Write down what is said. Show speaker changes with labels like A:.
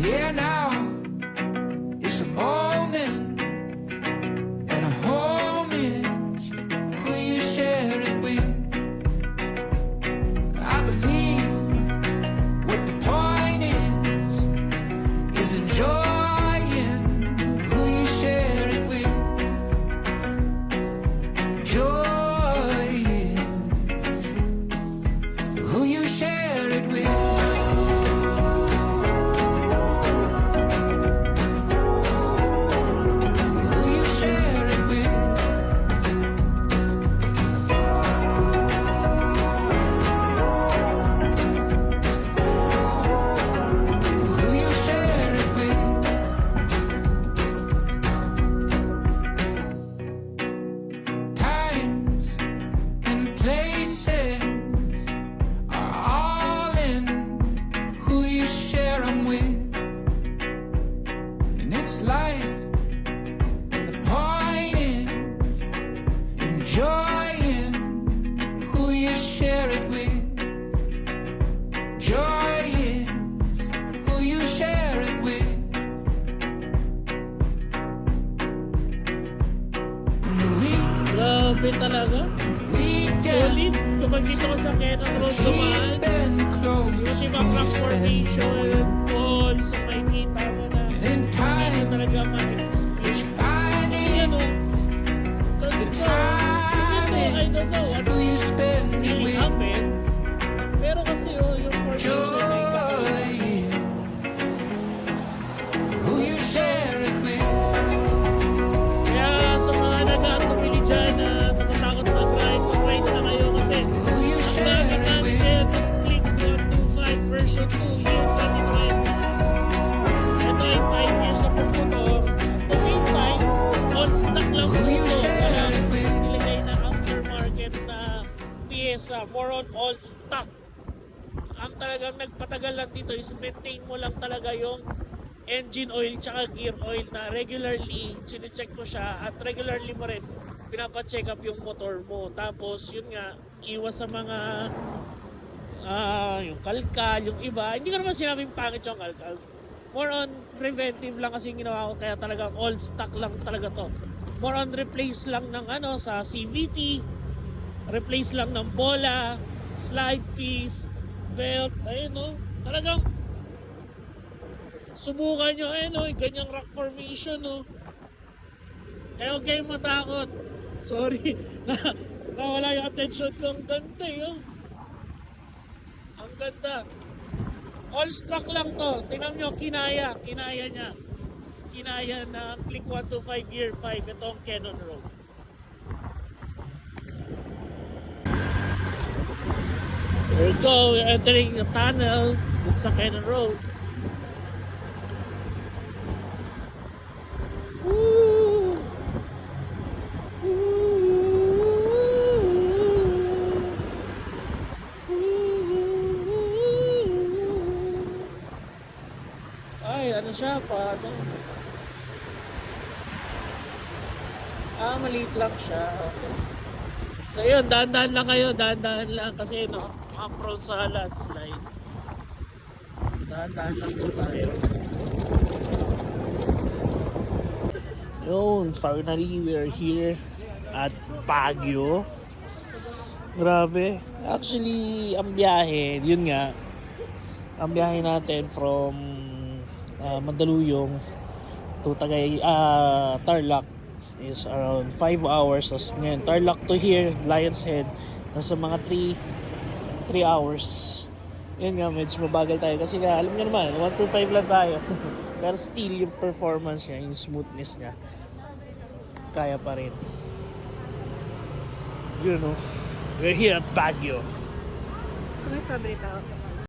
A: Yeah, now it's a moment, and a home is who you share it with. I believe what the point is enjoying who you share it with. Joy is who you share it with. Who you share it with. Who you share it with. Times and places are all in who you share them with. And it's life, and the point is enjoying who you share it with. Joy is who you share it with. And the
B: Grabe talaga.
A: weekend
B: Solid. Kapag dito ko sa Kenon Road dumaan,
A: been close.
B: yung ibang rock formation, falls, sa makikita mo na
A: In
B: ano
A: time,
B: talaga ma-explain.
A: finding
B: Yan o. Kasi ko, I don't know what
A: who you spend it
B: really
A: with.
B: happened. Pero kasi yung formation ay
A: Joy is who you share it with.
B: kaya sa mga nag-aatupili dyan na natatakot mag-ride na kayo kasi
A: Who you
B: ang
A: share
B: gamit
A: it
B: namin
A: with.
B: ngayon is Click 125 version 2 year 2020. Ito ay 5 years na pagmotor. At the same time, on stock lang
A: Who you
B: ito.
A: share
B: Kaya
A: it with.
B: nilagay na aftermarket na pyesa, more on all stock. Ang talagang nagpatagal lang dito is maintain mo lang talaga yung engine oil tsaka gear oil na regularly chinecheck ko siya at regularly mo rin pinapacheck up yung motor mo. Tapos yun nga, iwas sa mga yung kalkal, yung iba. Hindi ko naman sinabing pangit yung kalkal. More on preventive lang kasi yung ginawa ko, kaya talagang all stock lang talaga to. More on replace lang ng ano sa CVT, replace lang ng bola, slide piece, belt, ayun no. Talagang subukan nyo, ayun no, ganyang rock formation no. Kaya huwag kayong matakot. Sorry, nawala yung attention ko. Ang ganda yun. Ang ganda. All stock lang to. Tingnan nyo, kinaya niya. Kinaya na Click 125 Year 5. Ito ang Kenon Road. There we go. We're entering the tunnel sa Kenon Road. Woo! Ay, ano siya pa? Ano? Maliit lang siya. Okay. So yun, dahan-dahan lang kayo, dahan-dahan lang kasi no, prone sa landslide. Dahan-dahan lang po tayo. Yun, finally we're here at Baguio. Grabe. Actually, ang biyahe, yun nga, ang biyahe natin from Mandaluyong to Tarlac is around 5 hours. Tapos ngayon, Tarlac to here, Lion's Head, nasa mga 3 hours. Yun nga, medyo mabagal tayo kasi nga, alam nyo naman, 125 lang tayo. Pero still, yung performance niya, yung smoothness niya, kaya pa rin. You know, we're here at Baguio.
C: May pabrika ako.